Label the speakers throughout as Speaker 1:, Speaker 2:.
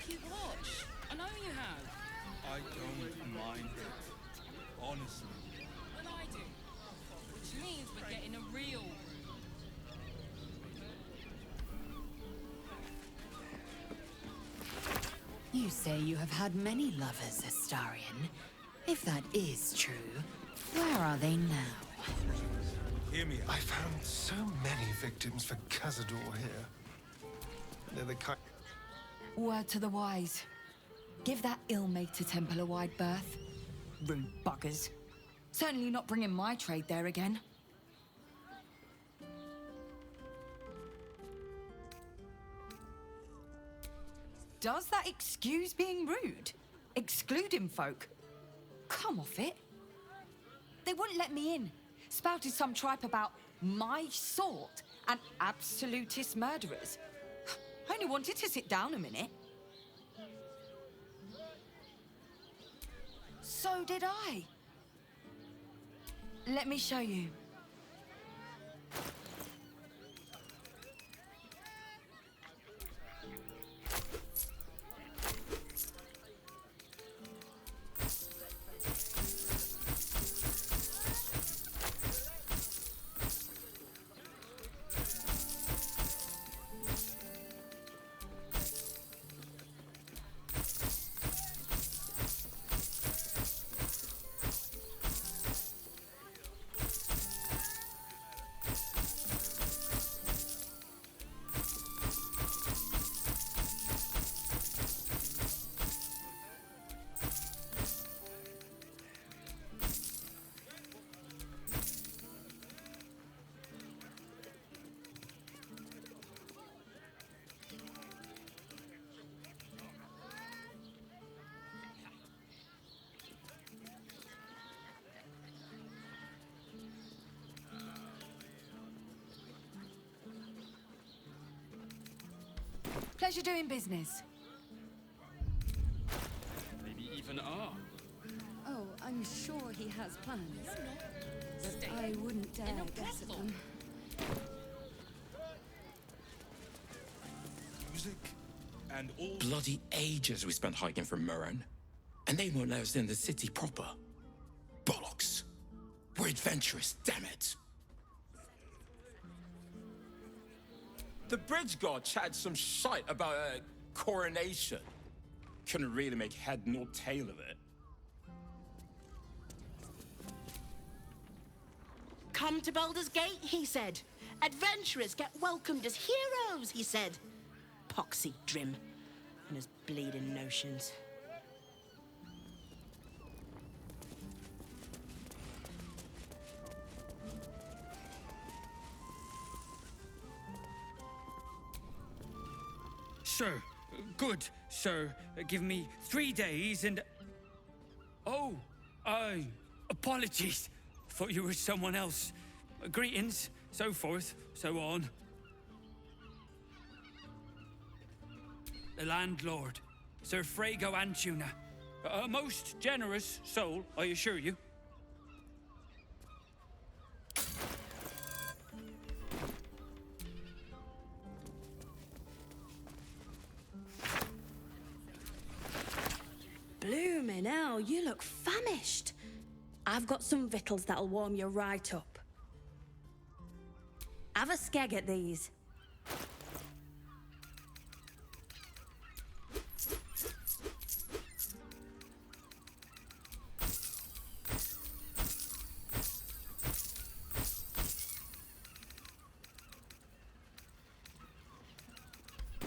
Speaker 1: You've watched. I know you have.
Speaker 2: I don't mind it. Honestly.
Speaker 1: But I do. Which means we're getting a real room.
Speaker 3: You say you have had many lovers, Astarion. If that is true, where are they now?
Speaker 2: Hear me out.
Speaker 4: I found so many victims for Cazador here. They're the kind...
Speaker 3: Word to the wise. Give that ill-mated temple a wide berth. Rude buggers. Certainly not bringing my trade there again. Does that excuse being rude? Excluding folk? Come off it. They wouldn't let me in. Spouted some tripe about my sort and absolutist murderers. I only wanted to sit down a minute. So did I. Let me show you. Pleasure doing business.
Speaker 5: Maybe even are.
Speaker 6: Oh, I'm sure he has plans. But I wouldn't dare guess at them.
Speaker 2: Music and all...
Speaker 7: Bloody ages we spent hiking from Murren. And they won't let us in the city proper. Bollocks. We're adventurous, damn it.
Speaker 8: The bridge god chatted some shite about a coronation. Couldn't really make head nor tail of it.
Speaker 9: Come to Baldur's Gate, he said. Adventurers get welcomed as heroes, he said. Poxy Drim and his bleeding notions.
Speaker 10: Sir, good, sir. Give me 3 days and... Oh, apologies. Thought you were someone else. Greetings, so forth, so on. The landlord, Sir Frago Antuna. A most generous soul, I assure you.
Speaker 9: Bloomin' hell, you look famished. I've got some victuals that'll warm you right up. Have a skeg at these.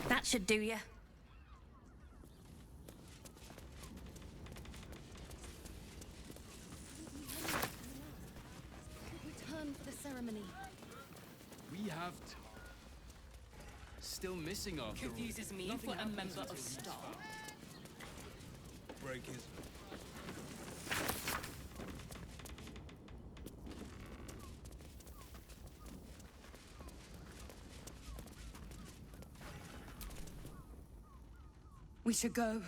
Speaker 9: That should do you.
Speaker 6: Return for the ceremony.
Speaker 5: We have still missing after all.
Speaker 1: Confuses me for a member of staff.
Speaker 2: Breakers.
Speaker 6: We should go.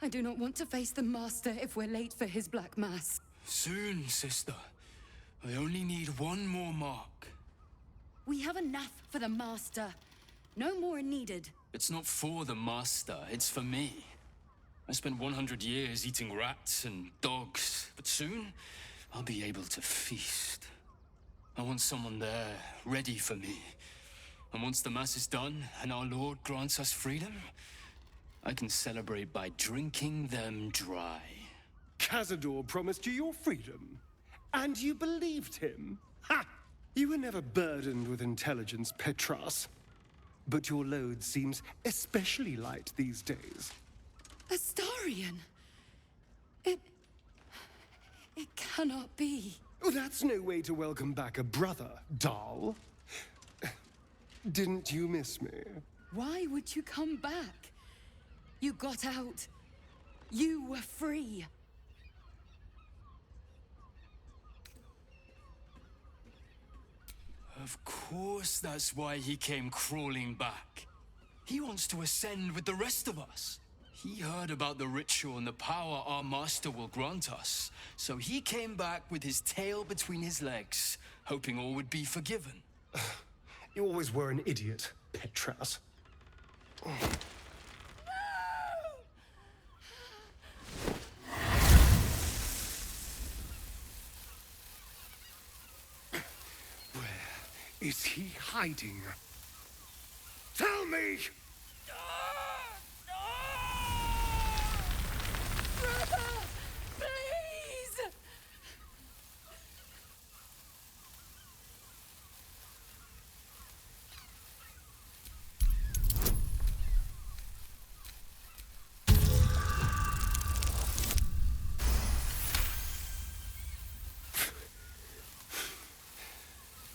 Speaker 6: I do not want to face the Master if we're late for his Black Mass.
Speaker 10: Soon, sister. I only need one more mark.
Speaker 6: We have enough for the Master. No more needed.
Speaker 5: It's not for the master, it's for me. I spent 100 years eating rats and dogs, but soon I'll be able to feast. I want someone there, ready for me. And once the mass is done and our Lord grants us freedom, I can celebrate by drinking them dry.
Speaker 4: Cazador promised you your freedom, and you believed him? Ha! You were never burdened with intelligence, Petras. But your load seems especially light these days.
Speaker 6: Astarion? It cannot be.
Speaker 4: Oh, that's no way to welcome back a brother, doll. Didn't you miss me?
Speaker 6: Why would you come back? You got out. You were free.
Speaker 5: Of course that's why he came crawling back. He wants to ascend with the rest of us. He heard about the ritual and the power our master will grant us. So he came back with his tail between his legs, hoping all would be forgiven.
Speaker 4: You always were an idiot, Petras. Is he hiding? Tell me!
Speaker 6: Please!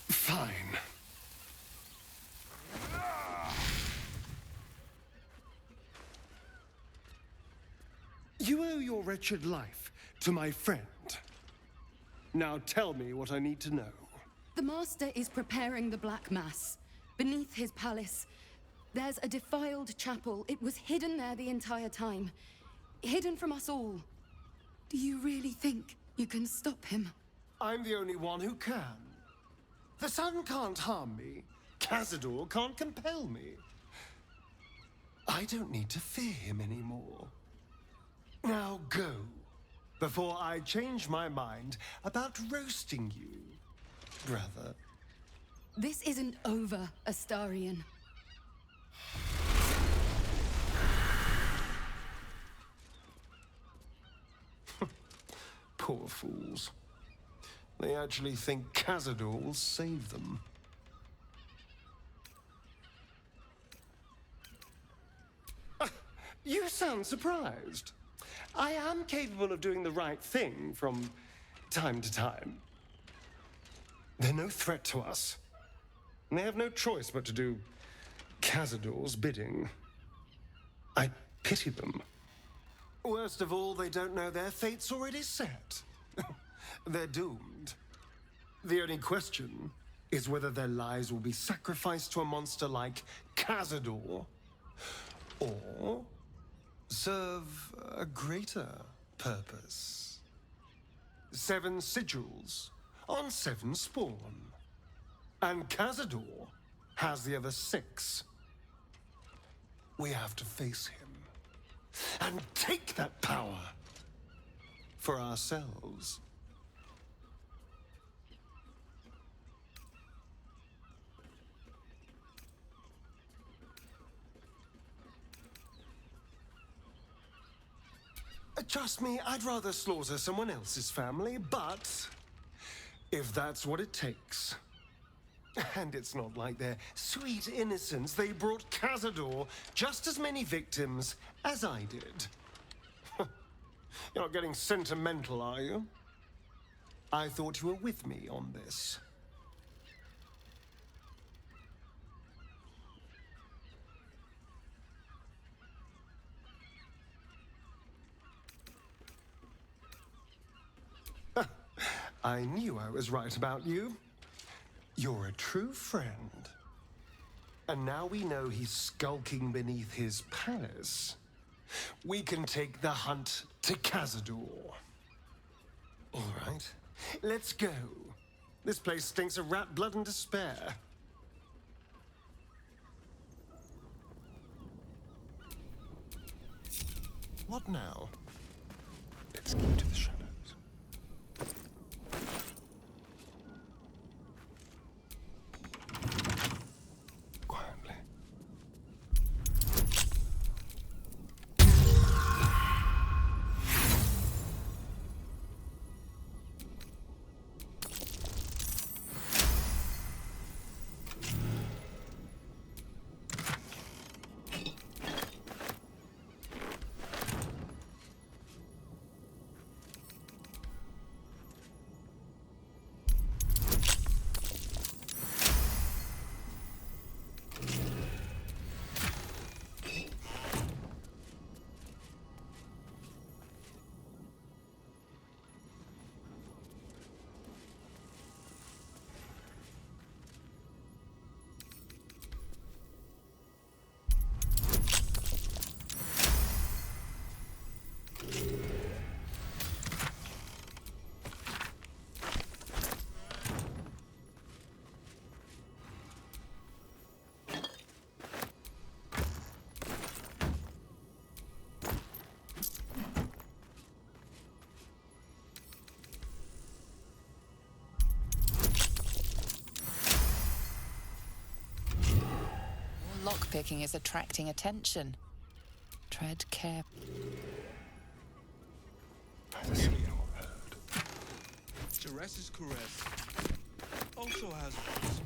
Speaker 4: Fine. You owe your wretched life to my friend. Now tell me what I need to know.
Speaker 6: The Master is preparing the Black Mass. Beneath his palace, there's a defiled chapel. It was hidden there the entire time. Hidden from us all. Do you really think you can stop him?
Speaker 4: I'm the only one who can. The sun can't harm me. Cazador can't compel me. I don't need to fear him anymore. Now go, before I change my mind about roasting you, brother.
Speaker 6: This isn't over, Astarion.
Speaker 4: Poor fools. They actually think Cazador will save them. You sound surprised. I am capable of doing the right thing from time to time. They're no threat to us. And they have no choice but to do Cazador's bidding. I pity them. Worst of all, they don't know their fate's already set. They're doomed. The only question is whether their lives will be sacrificed to a monster like Cazador, or serve a greater purpose. 7 sigils on 7 spawn. And Cazador has the other 6. We have to face him and take that power for ourselves. Trust me, I'd rather slaughter someone else's family, but if that's what it takes. And it's not like their sweet innocence. They brought Cazador just as many victims as I did. You're not getting sentimental, are you? I thought you were with me on this. I knew I was right about you. You're a true friend. And now we know he's skulking beneath his palace. We can take the hunt to Cazador. All right, let's go. This place stinks of rat blood and despair. What now? Let's keep to the shadows. Quietly.
Speaker 11: Lockpicking is attracting attention. Tread care.
Speaker 2: Jaheiras' caress also has words.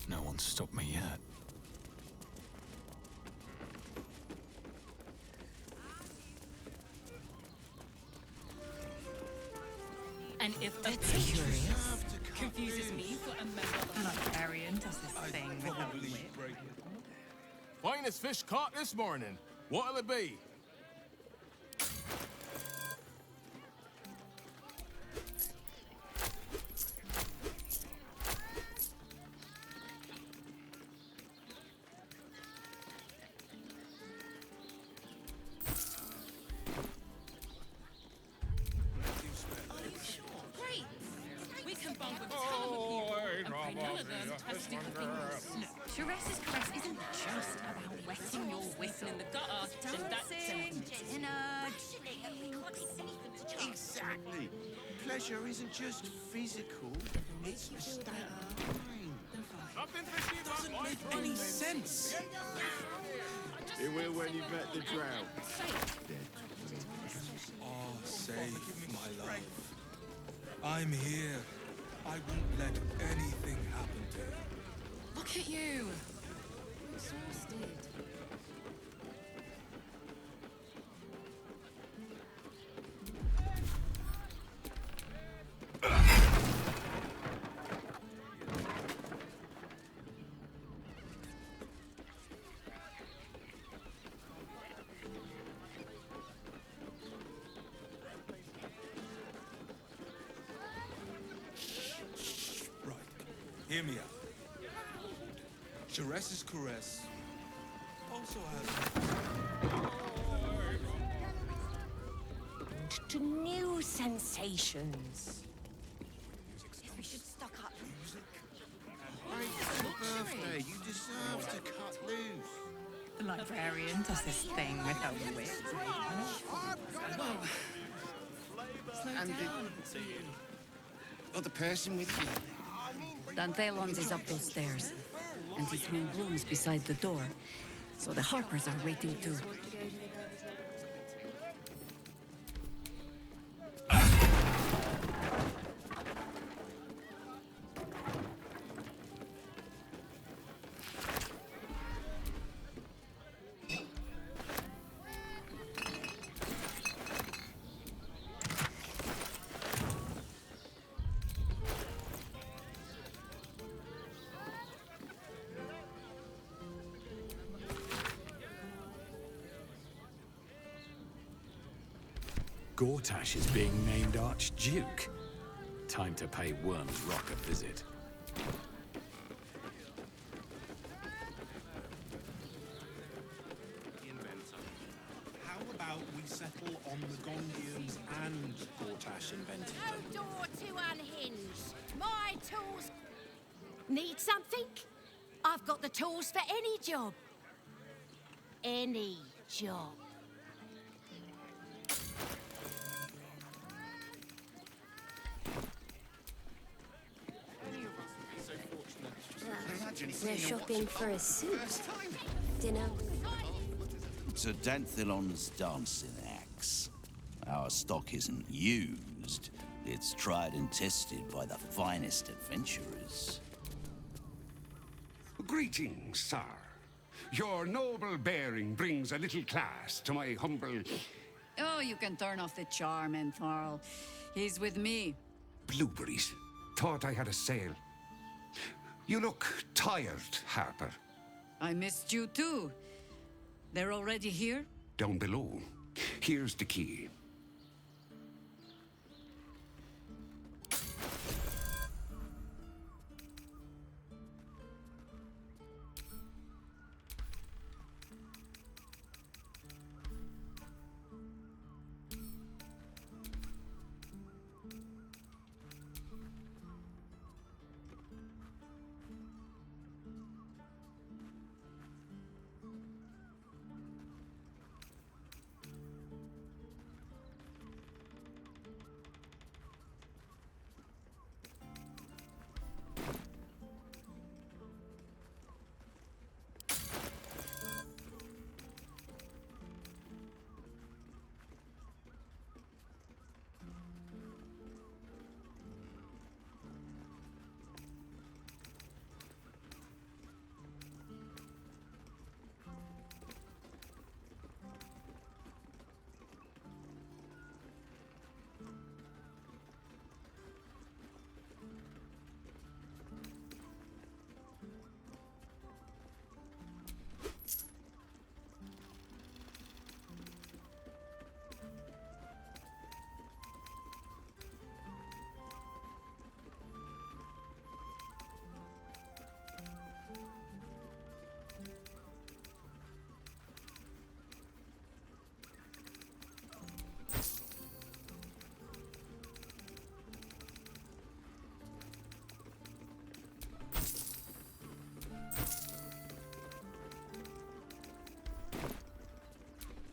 Speaker 12: No one's stopped me yet.
Speaker 1: And if
Speaker 11: It's curious.
Speaker 1: confuses me for a member of
Speaker 11: Librarian does this thing with a whip.
Speaker 2: Break it.
Speaker 8: Finest fish caught this morning. What'll it be?
Speaker 1: Great! We can bond with a ton of people, and pray none of them has sticky fingers. No, Jaheiras' caress isn't just about wetting your whistle in the gutter, and that's
Speaker 13: Exactly. Pleasure isn't just physical, it's a state of mind.
Speaker 2: Doesn't make any sense.
Speaker 13: It will when you've met the drought.
Speaker 2: Oh, save my love. I'm here. I won't let anything happen to you.
Speaker 11: Look at you.
Speaker 6: Exhausted.
Speaker 2: Right. Hear me out. Jaheiras' caress also has
Speaker 9: To new sensations. We should stock up.
Speaker 13: Great birthday, you deserve to cut loose.
Speaker 11: The librarian does this thing with a whip.
Speaker 13: And the other person with you.
Speaker 14: Dantelons is up those stairs, and his new room's beside the door, so the Harpers are waiting too.
Speaker 12: Gortash is being named Archduke. Time to pay Worm's Rock a visit.
Speaker 15: Inventor. How about we settle on the Gondians and Gortash invented them?
Speaker 9: No door to unhinge. My tools. Need something? I've got the tools for any job. any job.
Speaker 16: We're shopping for a suit. Dinner.
Speaker 17: To Danthilon's dancing axe. Our stock isn't used. It's tried and tested by the finest adventurers.
Speaker 18: Greetings, sir. Your noble bearing brings a little class to my humble...
Speaker 14: Oh, you can turn off the charm, Entharl. He's with me.
Speaker 18: Blueberries. Thought I had a sale. You look tired, Harper.
Speaker 14: I missed you too. They're already here?
Speaker 18: Down below. Here's the key.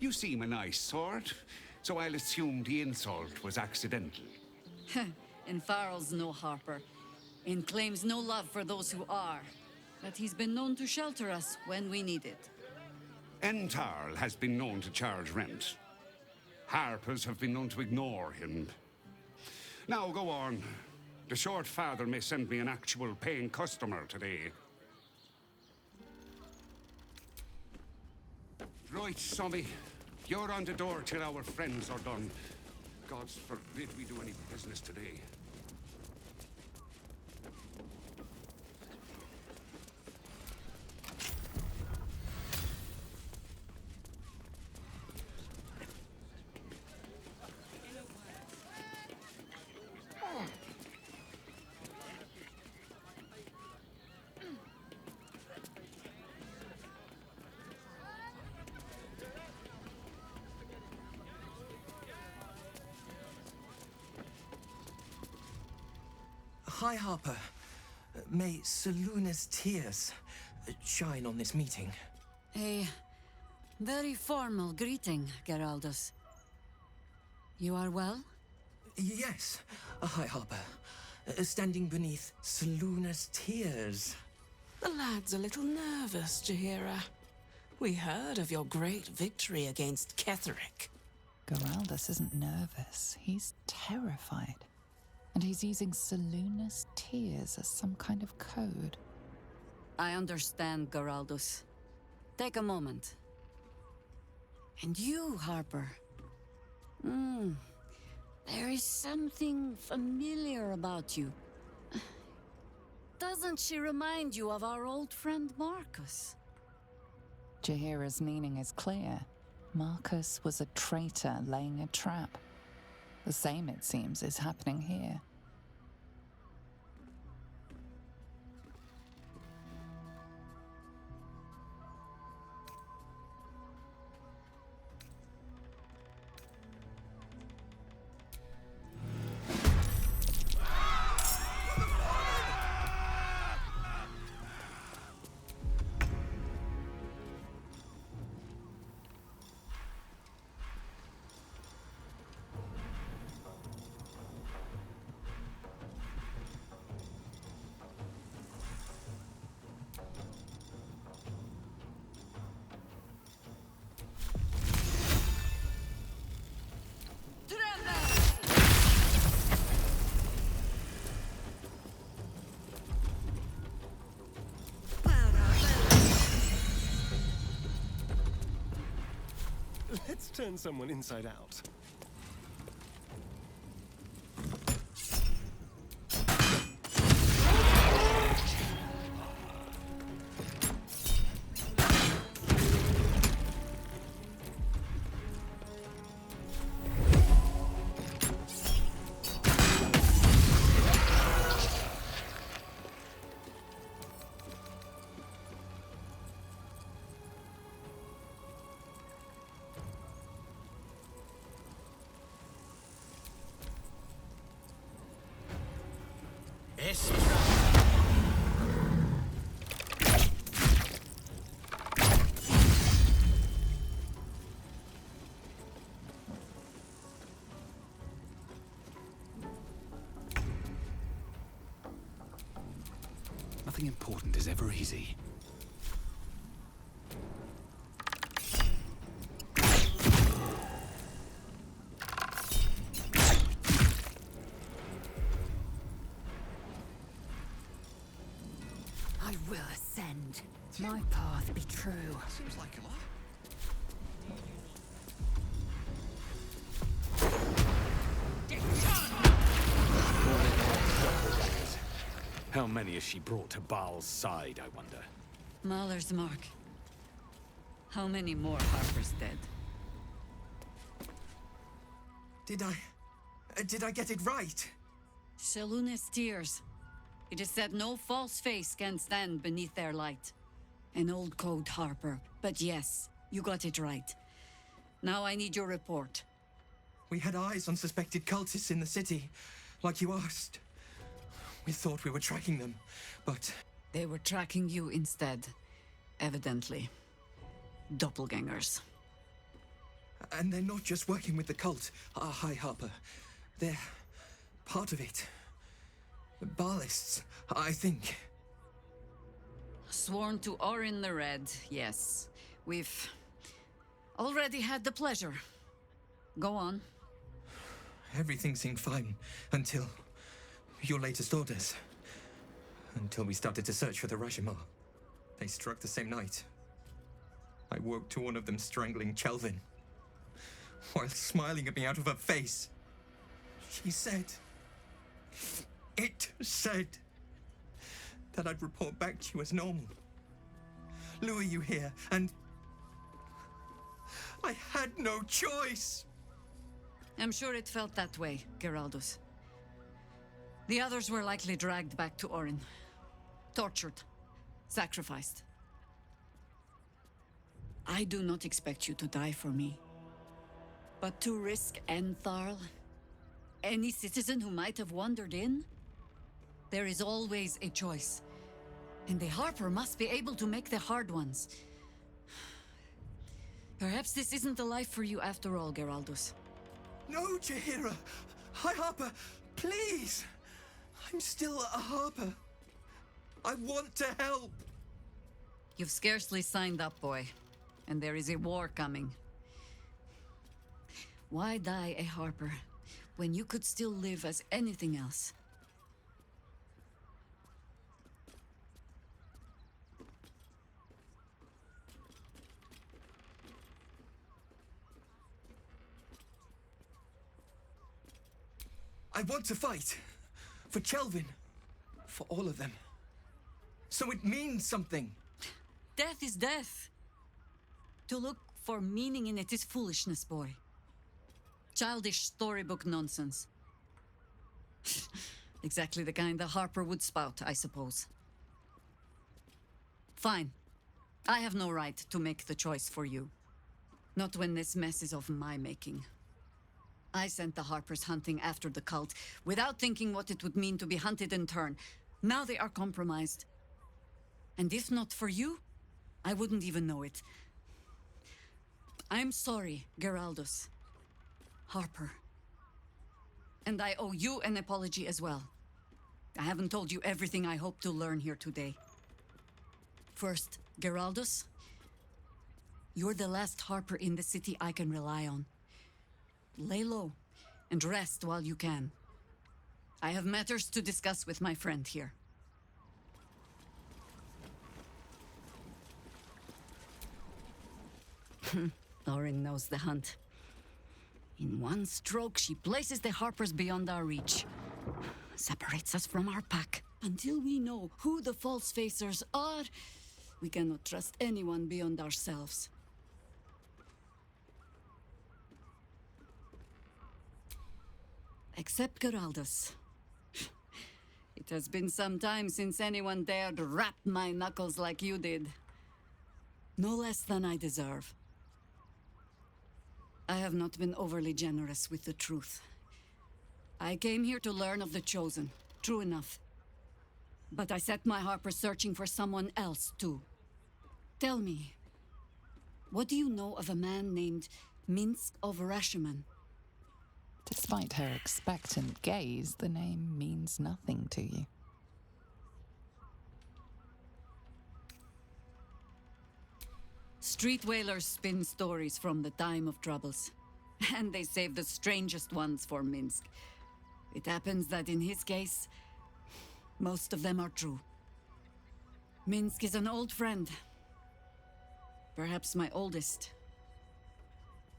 Speaker 18: You seem a nice sort, so I'll assume the insult was accidental.
Speaker 14: Entharl's no harper, and claims no love for those who are. But he's been known to shelter us when we need it.
Speaker 18: Entharl has been known to charge rent. Harpers have been known to ignore him. Now go on. The short father may send me an actual paying customer today. Right, Sommy. You're on the door till our friends are done. God's forbid we do any business today.
Speaker 19: Hi, Harper. May Seluna's tears shine on this meeting.
Speaker 14: A very formal greeting, Geraldus. You are well?
Speaker 19: Yes. Hi, Harper. Standing beneath Seluna's tears.
Speaker 20: The lad's a little nervous, Jahira. We heard of your great victory against Ketherick.
Speaker 11: Geraldus isn't nervous. He's terrified. And he's using Seluna's tears as some kind of code.
Speaker 14: I understand, Geraldus. Take a moment. And you, Harper. There is something familiar about you. Doesn't she remind you of our old friend Marcus?
Speaker 11: Jahira's meaning is clear. Marcus was a traitor laying a trap. The same, it seems, is happening here.
Speaker 4: turn someone inside out.
Speaker 12: Nothing important is ever easy.
Speaker 3: I will ascend. My path be true.
Speaker 13: Seems like a lot.
Speaker 12: How many has she brought to Baal's side, I wonder?
Speaker 14: Mahler's mark. How many more Harper's dead?
Speaker 19: Did I get it right?
Speaker 14: Seluna's tears. It is said no false face can stand beneath their light. An old code, Harper. But yes, you got it right. Now I need your report.
Speaker 19: We had eyes on suspected cultists in the city, like you asked. We thought we were tracking them, but...
Speaker 14: They were tracking you instead, evidently. Doppelgangers.
Speaker 19: And they're not just working with the cult, High Harper. They're part of it. Baalists, I think.
Speaker 14: Sworn to Orin the Red, yes. We've already had the pleasure. Go on.
Speaker 19: Everything seemed fine until your latest orders. Until we started to search for the Rashomar. They struck the same night. I woke to one of them strangling Chelvin, while smiling at me out of her face. She said... It said that I'd report back to you as normal. Lure you here, and... I had no choice!
Speaker 14: I'm sure it felt that way, Geraldus. The others were likely dragged back to Orin. Tortured. Sacrificed. I do not expect you to die for me. But to risk Entharl, any citizen who might have wandered in, there is always a choice. And the Harper must be able to make the hard ones. Perhaps this isn't the life for you after all, Geraldus.
Speaker 19: No, Jaheira! High Harper, please! I'm still a Harper. I want to help.
Speaker 14: You've scarcely signed up, boy. And there is a war coming. Why die a Harper when you could still live as anything else?
Speaker 19: I want to fight. For Chelvin. For all of them. So it means something.
Speaker 14: Death is death. To look for meaning in it is foolishness, boy. Childish storybook nonsense. Exactly the kind the Harper would spout, I suppose. Fine. I have no right to make the choice for you. Not when this mess is of my making. I sent the Harpers hunting after the cult, without thinking what it would mean to be hunted in turn. Now they are compromised. And if not for you, I wouldn't even know it. I'm sorry, Geraldus. Harper. And I owe you an apology as well. I haven't told you everything I hope to learn here today. First, Geraldus, you're the last Harper in the city I can rely on. Lay low and rest while you can. I have matters to discuss with my friend here. Orin knows the hunt. In one stroke, she places the Harpers beyond our reach. Separates us from our pack. Until we know who the false facers are, we cannot trust anyone beyond ourselves. Except Geraldus. It has been some time since anyone dared rap my knuckles like you did. No less than I deserve. I have not been overly generous with the truth. I came here to learn of the Chosen, true enough. But I set my Harpers searching for someone else, too. Tell me, what do you know of a man named Minsk of Rashomon?
Speaker 11: Despite her expectant gaze, the name means nothing to you.
Speaker 14: Street whalers spin stories from the time of troubles. And they save the strangest ones for Minsk. It happens that in his case, most of them are true. Minsk is an old friend. Perhaps my oldest.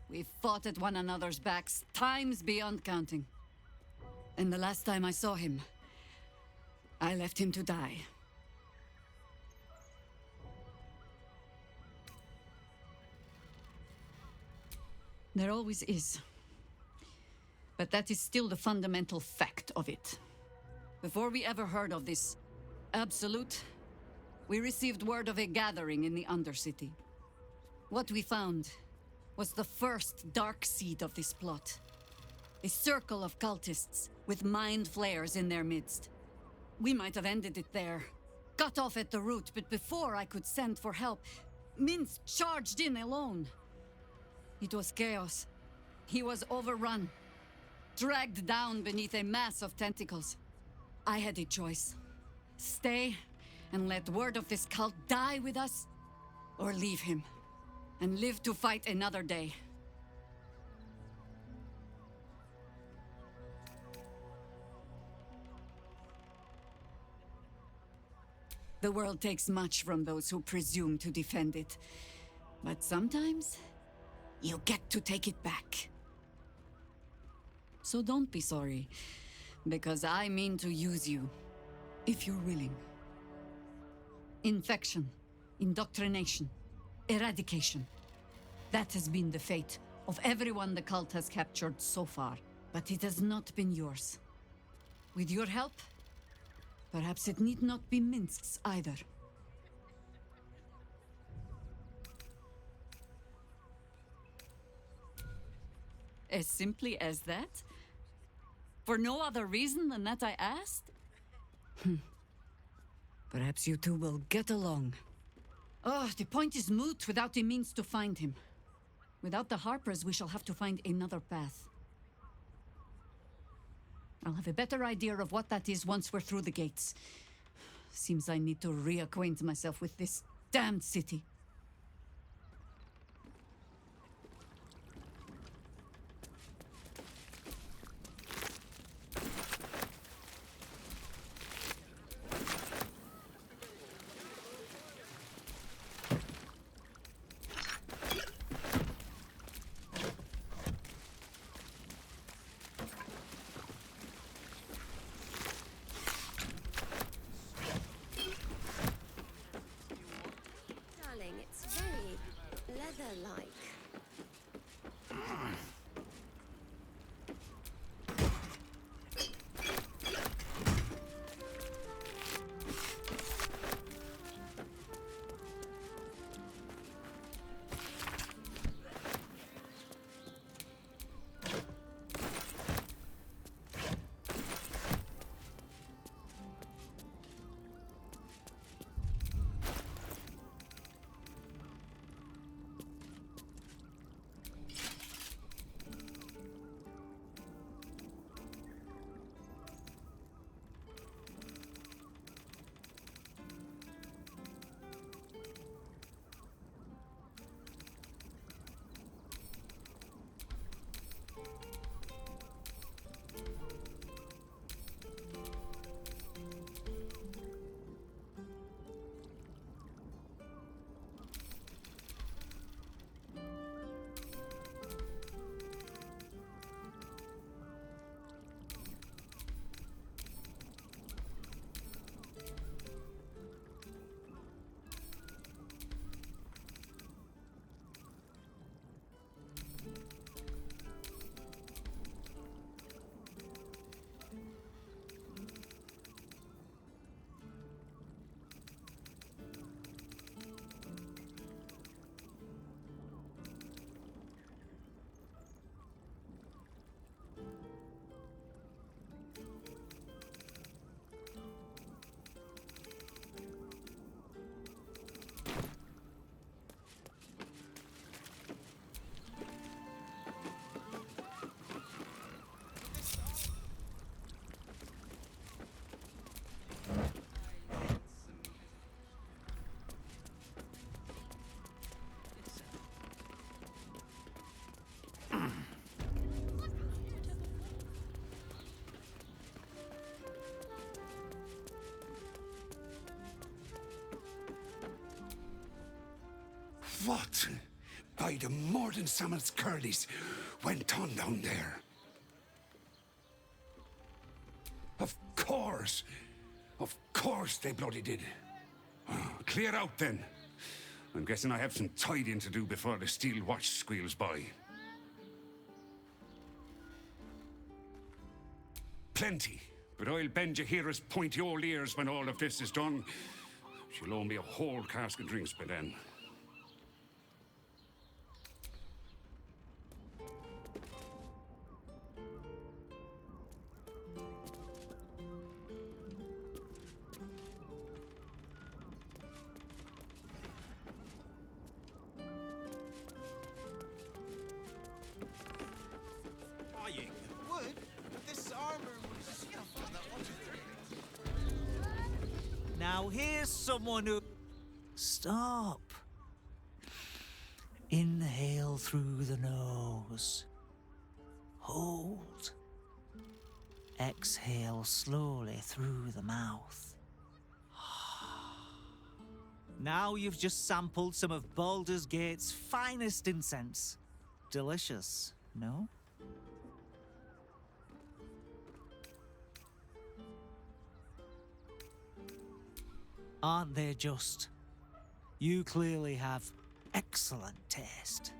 Speaker 14: We've fought at one another's backs, times beyond counting. And the last time I saw him, I left him to die. There always is. But that is still the fundamental fact of it. Before we ever heard of this absolute, we received word of a gathering in the Undercity. What we found was the first dark seed of this plot. A circle of cultists with mind flayers in their midst. We might have ended it there, cut off at the root, but before I could send for help, Minsk charged in alone. It was chaos. He was overrun, dragged down beneath a mass of tentacles. I had a choice. Stay and let word of this cult die with us, or leave him and live to fight another day. The world takes much from those who presume to defend it. But sometimes, you get to take it back. So don't be sorry, because I mean to use you, if you're willing. Infection, indoctrination, eradication. That has been the fate of everyone the cult has captured so far, but it has not been yours. With your help, perhaps it need not be Minsk's either. As simply as that? For no other reason than that I asked? Perhaps you two will get along. Oh, the point is moot without the means to find him. Without the Harpers, we shall have to find another path. I'll have a better idea of what that is once we're through the gates. Seems I need to reacquaint myself with this damned city.
Speaker 16: Darling,
Speaker 18: What, by the Morden Sammel's curlies, went on down there? Of course they bloody did. Clear out then. I'm guessing I have some tidying to do before the steel watch squeals by. Plenty, but I'll bend Jaheiras' pointy old ears when all of this is done. She'll owe me a whole cask of drinks by then.
Speaker 13: Wood? This armor was... Yeah, I thought that one was
Speaker 21: Now here's someone who... Stop. Inhale through the nose. Hold. Exhale slowly through the mouth. Now you've just sampled some of Baldur's Gate's finest incense. Delicious, no? Aren't they just? You clearly have excellent taste.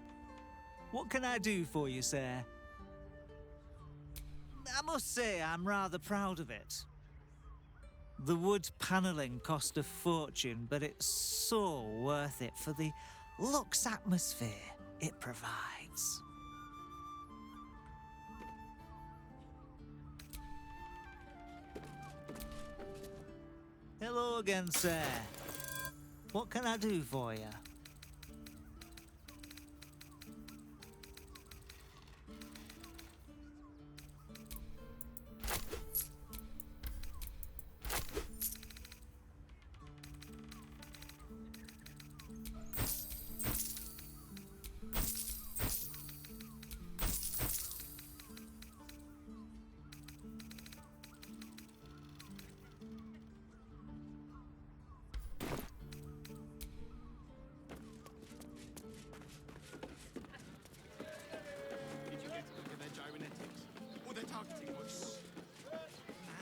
Speaker 21: What can I do for you, sir? I must say I'm rather proud of it. The wood panelling cost a fortune, but it's so worth it for the luxe atmosphere it provides. Hello again, sir. What can I do for you?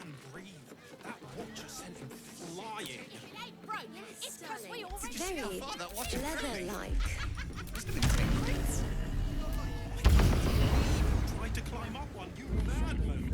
Speaker 15: Man, breathe. That watcher sent him flying.
Speaker 1: It ain't broke. It's because we already...
Speaker 16: Very leather-like.
Speaker 15: Tried to climb up one, you madman.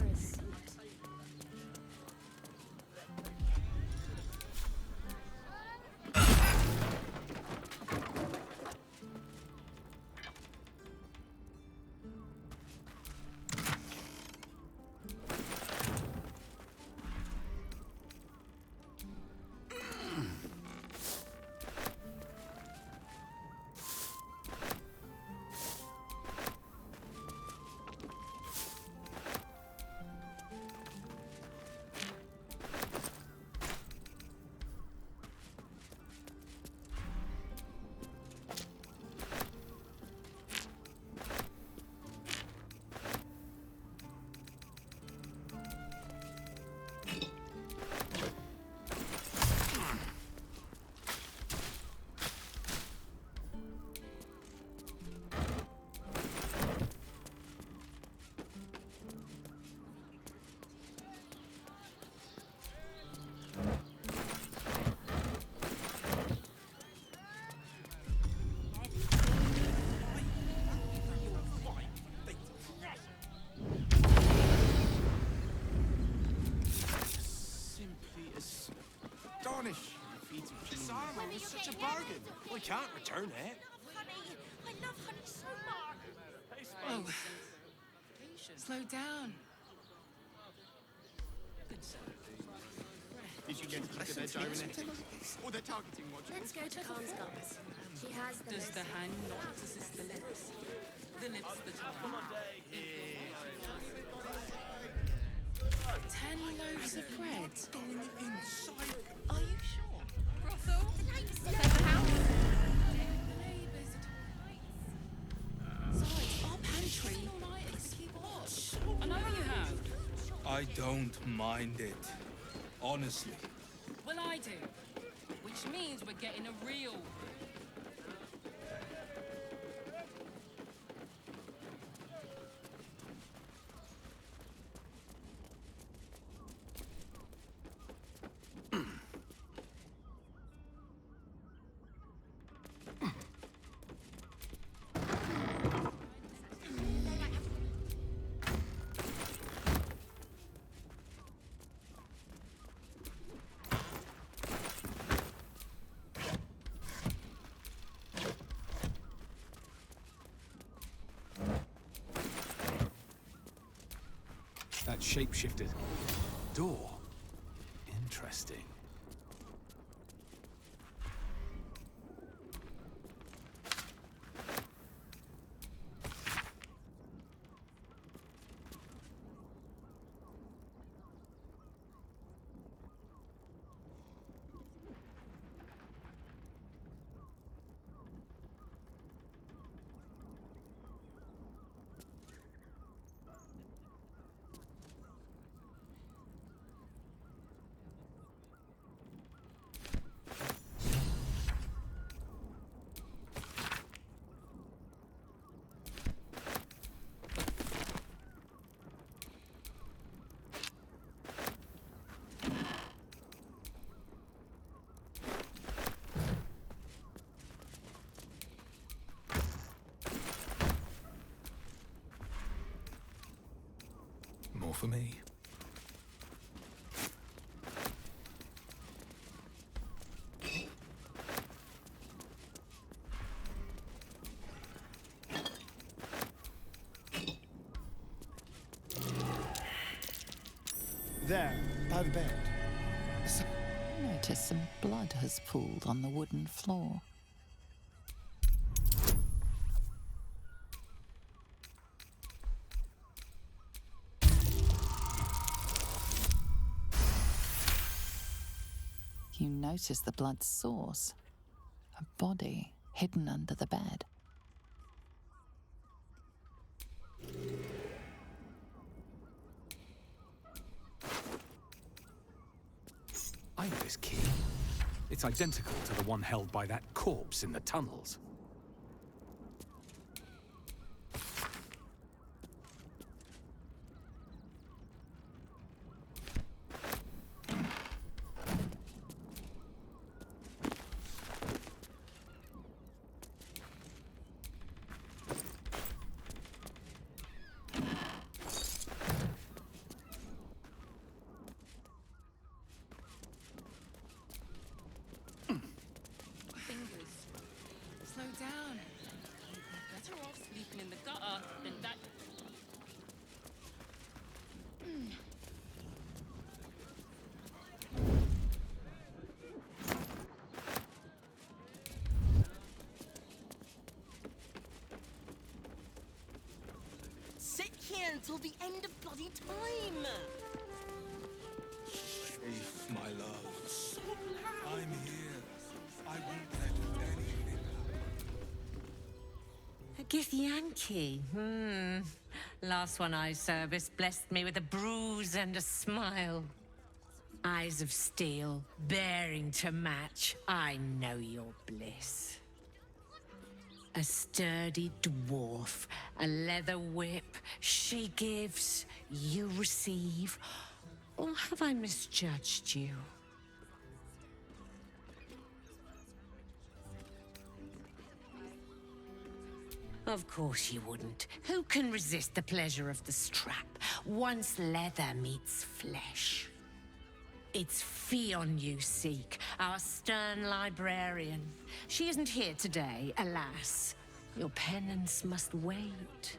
Speaker 13: This armor was such a bargain. We can't return it.
Speaker 1: I love honey so much.
Speaker 22: Oh, slow down.
Speaker 13: Did you get to look at their gyrometics? Or their targeting module?
Speaker 16: Let's go to Conscott's. She has the
Speaker 22: Does the hand not assist the lips? The lips the tongue. 10 loaves of bread.
Speaker 1: Are you sure? Brothel? Clever house?
Speaker 22: Besides, our pantry.
Speaker 10: I know you have.
Speaker 2: I don't mind it. Honestly.
Speaker 10: Well, I do. Which means we're getting a real...
Speaker 12: that shape-shifted door. Interesting.
Speaker 2: More for me.
Speaker 4: There, by the bed.
Speaker 11: Notice some blood has pooled on the wooden floor. You notice the blood's source. A body hidden under the bed.
Speaker 12: I know this key. It's identical to the one held by that corpse in the tunnels.
Speaker 1: Slow down. Better off sleeping in the gutter than that.
Speaker 9: Sit here until the end of bloody time.
Speaker 2: Safe, my love. I'm here. I won't let anything
Speaker 5: A Githyanki. Last one I serviced blessed me with a bruise and a smile. Eyes of steel, bearing to match. I know your bliss. A sturdy dwarf, a leather whip. She gives, you receive. Or have I misjudged you? Of course you wouldn't. Who can resist the pleasure of the strap once leather meets flesh? It's Fionn you seek, our stern librarian. She isn't here today, alas. Your penance must wait.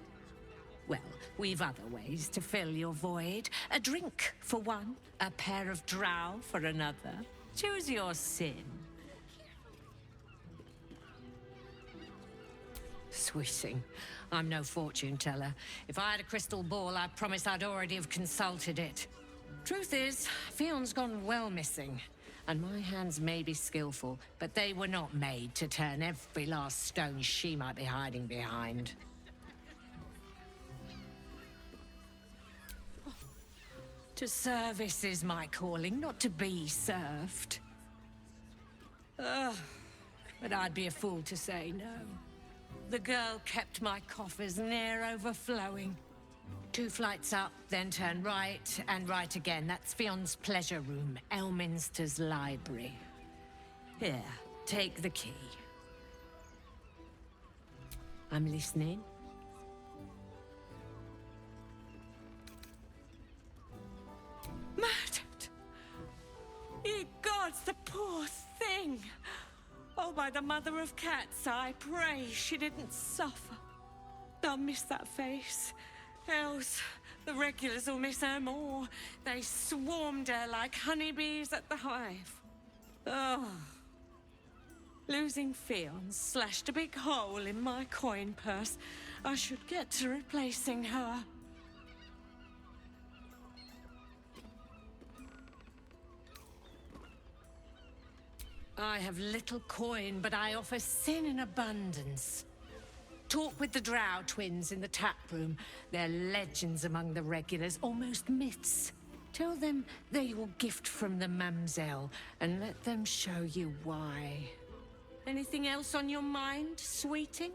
Speaker 5: Well, we've other ways to fill your void. A drink for one, a pair of drow for another. Choose your sin. Sweeting. I'm no fortune teller. If I had a crystal ball, I promise I'd already have consulted it. Truth is, Fionn's gone well missing. And my hands may be skillful, but they were not made to turn every last stone she might be hiding behind. To service is my calling, not to be served. But I'd be a fool to say no. The girl kept my coffers near overflowing. 2 flights up, then turn right, and right again. That's Fionn's pleasure room, Elminster's library. Here, take the key. I'm listening. Murdered! Ye gods, the poor thing! Oh, by the mother of cats, I pray she didn't suffer. I'll miss that face. Else, The regulars will miss her more. They swarmed her like honeybees at the hive. Oh. Losing Fionn slashed a big hole in my coin purse. I should get to replacing her. I have little coin, but I offer sin in abundance. Talk with the Drow twins in the tap room. They're legends among the regulars, almost myths. Tell them they're your gift from the Mamselle, and let them show you why. Anything else on your mind, sweeting?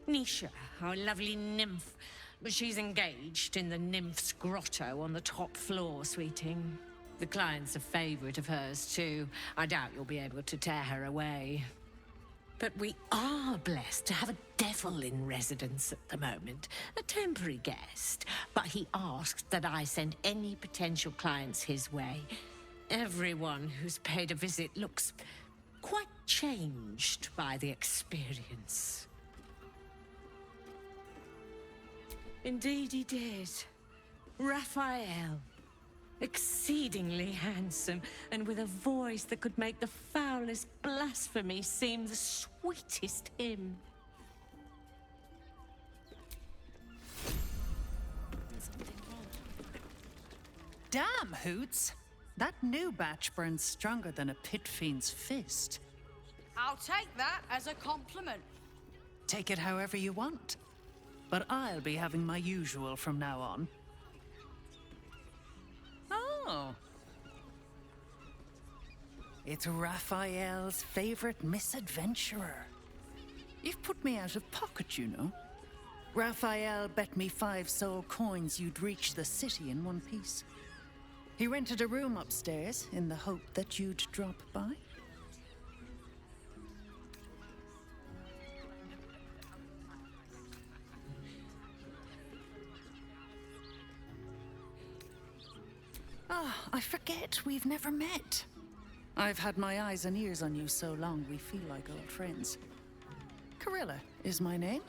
Speaker 5: Nisha, our lovely nymph. But she's engaged in the nymph's grotto on the top floor, sweeting. The client's a favourite of hers, too. I doubt you'll be able to tear her away. But we are blessed to have a devil in residence at the moment. A temporary guest. But he asked that I send any potential clients his way. Everyone who's paid a visit looks quite changed by the experience. Indeed he did. Raphael. Exceedingly handsome, and with a voice that could make the foulest blasphemy seem the sweetest hymn.
Speaker 7: Damn, Hoots! That new batch burns stronger than a pit fiend's fist.
Speaker 3: I'll take that as a compliment.
Speaker 7: Take it however you want. But I'll be having my usual from now on. Oh. It's Raphael's favorite misadventurer. You've put me out of pocket, you know. Raphael bet me 5 soul coins you'd reach the city in one piece. He rented a room upstairs in the hope that you'd drop by. Ah, I forget we've never met. I've had my eyes and ears on you so long we feel like old friends. Carilla is my name.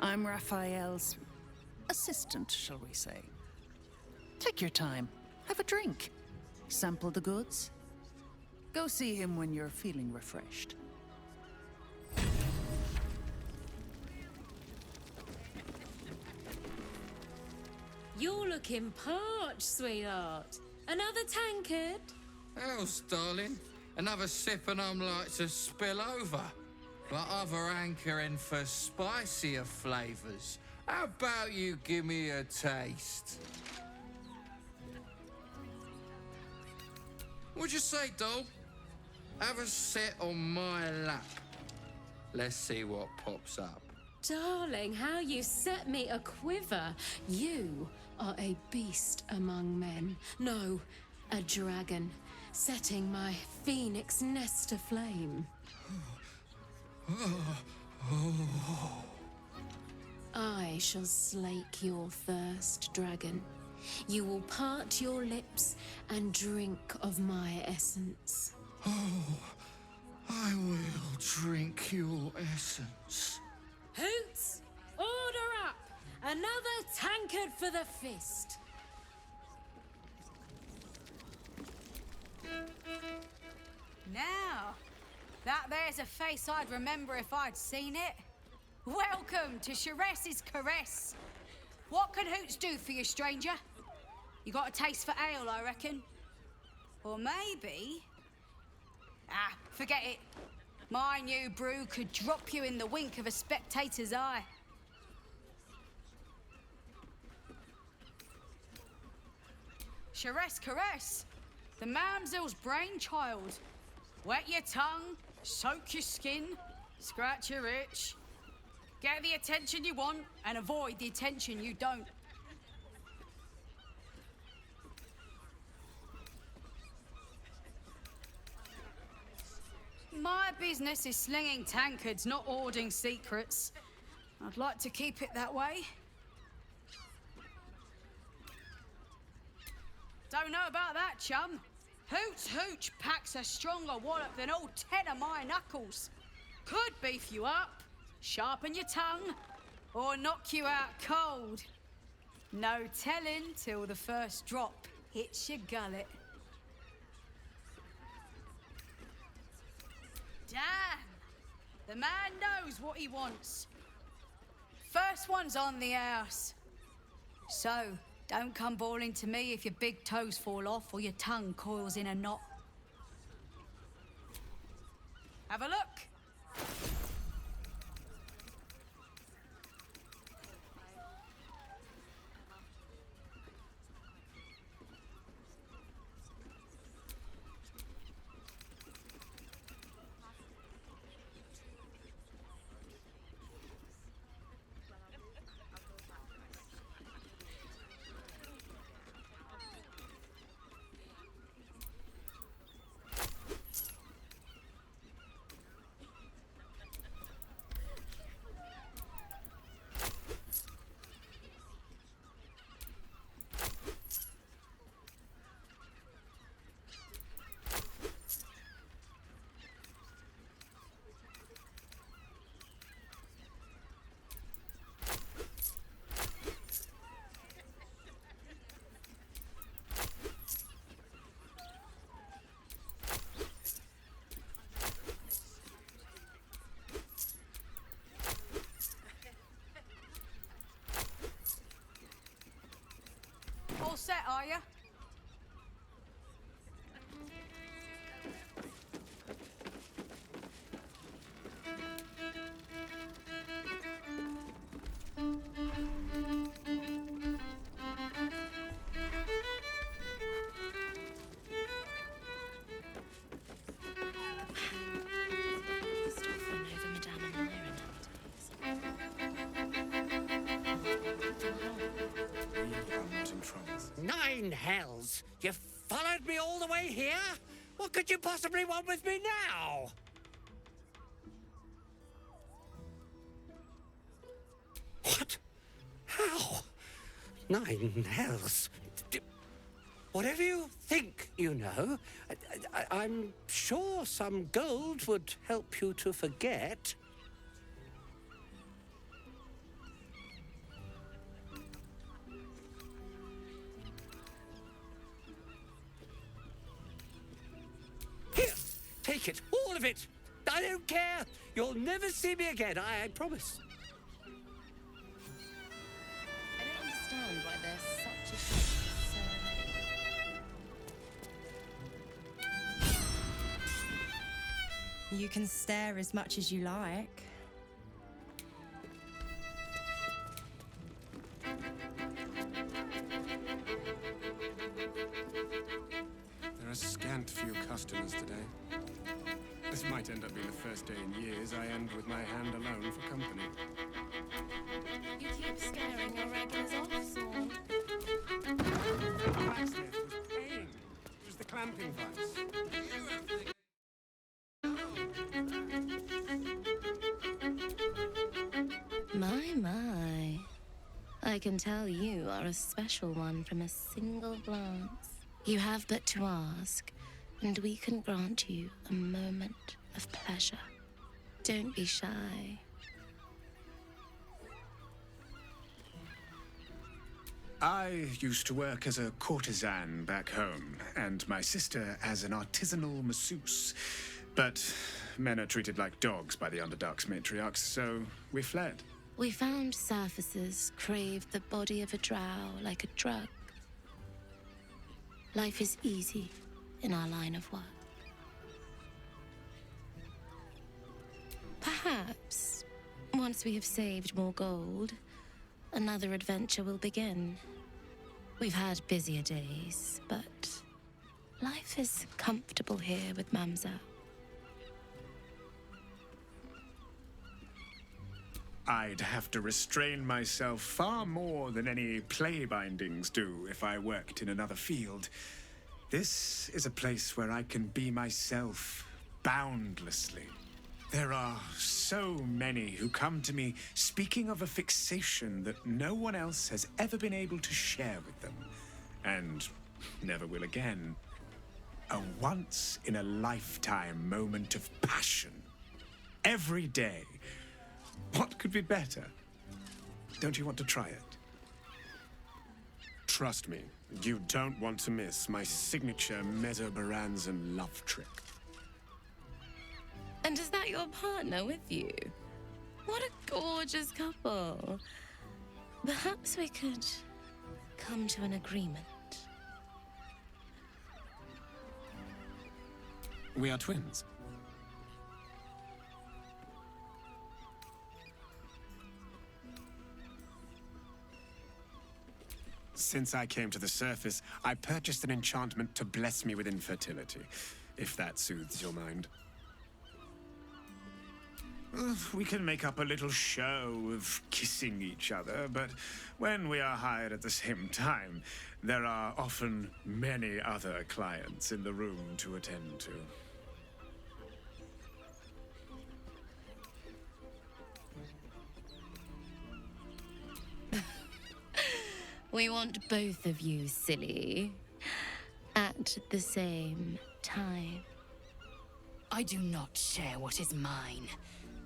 Speaker 7: I'm Raphael's assistant, shall we say. Take your time. Have a drink. Sample the goods. Go see him when you're feeling refreshed.
Speaker 8: You're looking parched, sweetheart. Another tankard?
Speaker 23: Else, darling. Another sip and I'm like to spill over. But other hankering for spicier flavours. How about you give me a taste? What'd you say, doll? Have a sit on my lap. Let's see what pops up.
Speaker 8: Darling, how you set me a quiver. You are a beast among men. No, a dragon, setting my phoenix nest aflame. I shall slake your thirst, dragon. You will part your lips and drink of my essence.
Speaker 23: Oh, I will drink your essence.
Speaker 8: Hoots, order up! Another tankard for the fist.
Speaker 3: Now, that there's a face I'd remember if I'd seen it. Welcome to Jaheiras' caress. What can Hoots do for you, stranger? You got a taste for ale, I reckon? Or maybe... Ah, forget it. My new brew could drop you in the wink of a spectator's eye. Jaheiras' caress, the mamsel's brainchild. Wet your tongue, soak your skin, scratch your itch. Get the attention you want and avoid the attention you don't. My business is slinging tankards, not hoarding secrets. I'd like to keep it that way. Don't know about that, chum. Hoots Hooch packs a stronger wallop than all 10 of my knuckles. Could beef you up,
Speaker 6: Sharpen your tongue, or knock you out cold. No telling till the first drop hits your gullet. Damn! The man knows what he wants. First one's on the house. So, don't come bawling to me if your big toes fall off or your tongue coils in a knot. Have a look. All set, are you?
Speaker 17: Nine hells! You followed me all the way here? What could you possibly want with me now? What? How? Nine hells? Whatever you think you know, I'm sure some gold would help you to forget. Here, take it, all of it. I don't care. You'll never see me again, I promise.
Speaker 8: I don't understand why there's such a ceremony.
Speaker 20: You can stare as much as you like.
Speaker 24: There are scant few customers today. This might end up being the first day in years I end with my hand alone for company.
Speaker 8: You keep scaring your regulars off, Saul.
Speaker 24: Blacksmith was paying. It was the clamping vice.
Speaker 8: My. I can tell you are a special one from a single glance. You have but to ask, and we can grant you a moment of pleasure. Don't be shy.
Speaker 24: I used to work as a courtesan back home, and my sister as an artisanal masseuse. But men are treated like dogs by the Underdark's matriarchs, so we fled.
Speaker 8: We found surfaces craved the body of a drow like a drug. Life is easy in our line of work. Perhaps, once we have saved more gold, another adventure will begin. We've had busier days, but life is comfortable here with Mamza.
Speaker 24: I'd have to restrain myself far more than any play bindings do if I worked in another field. This is a place where I can be myself boundlessly. There are so many who come to me speaking of a fixation that no one else has ever been able to share with them, and never will again. A once-in-a-lifetime moment of passion. Every day. What could be better? Don't you want to try it? Trust me, you don't want to miss my signature Mesobaranzan love trick.
Speaker 14: And is that your partner with you? What a gorgeous couple. Perhaps we could come to an agreement.
Speaker 12: We are twins.
Speaker 24: Since I came to the surface, I purchased an enchantment to bless me with infertility, if that soothes your mind. We can make up a little show of kissing each other, but when we are hired at the same time, there are often many other clients in the room to attend to.
Speaker 14: We want both of you, silly, at the same time.
Speaker 6: I do not share what is mine,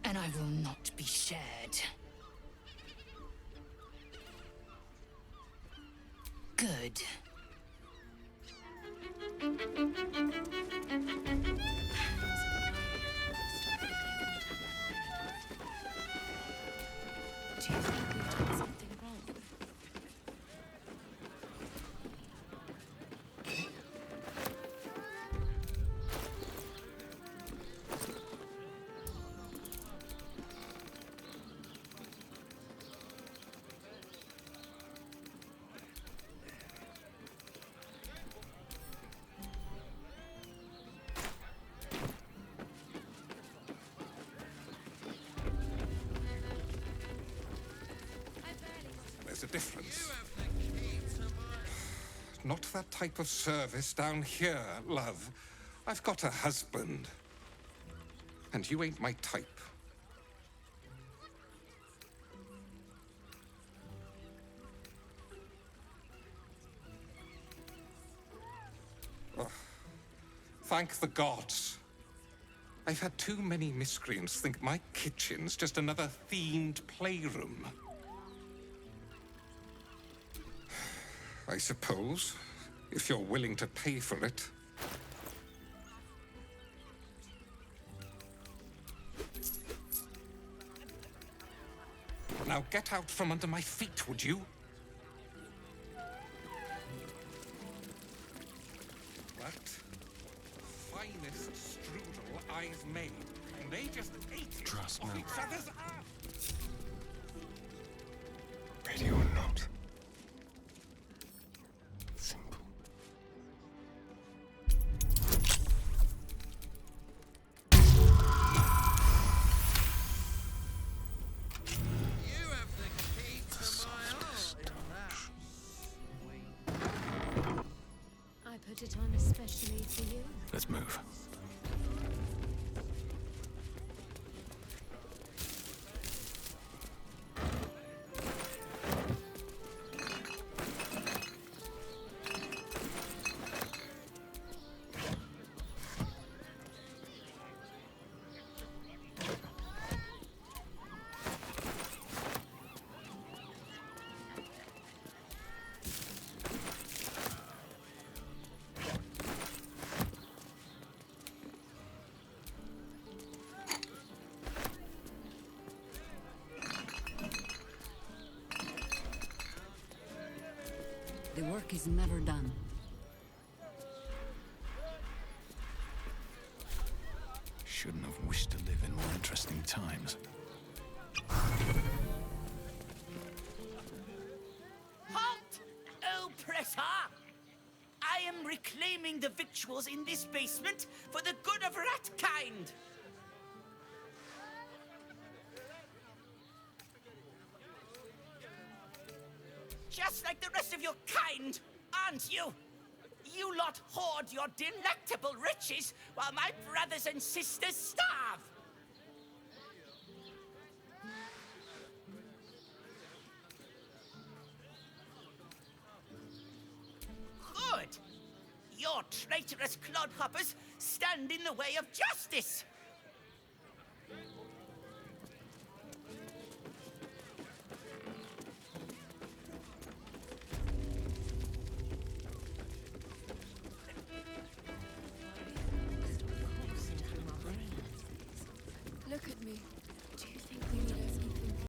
Speaker 6: and I will not be shared. Good.
Speaker 1: Do you think we've done something wrong?
Speaker 18: There's a difference. Not that type of service down here, love. I've got a husband. And you ain't my type. Oh, thank the gods. I've had too many miscreants think my kitchen's just another themed playroom. I suppose, if you're willing to pay for it. Now get out from under my feet, would you? That finest strudel I've made, and they just ate it
Speaker 4: Trust
Speaker 18: off
Speaker 4: me.
Speaker 18: each other's ass.
Speaker 4: Ready or not. Simple.
Speaker 23: You have the key to my heart in that.
Speaker 8: I put it on especially for you.
Speaker 12: Let's move.
Speaker 6: The work is never done.
Speaker 12: Shouldn't have wished to live in more interesting times.
Speaker 19: Halt, oppressor! I am reclaiming the victuals in this basement for the good of ratkind. Just like the rest of your kind, aren't you? You lot hoard your delectable riches while my brothers and sisters starve. Good. Your traitorous clodhoppers stand in the way of justice.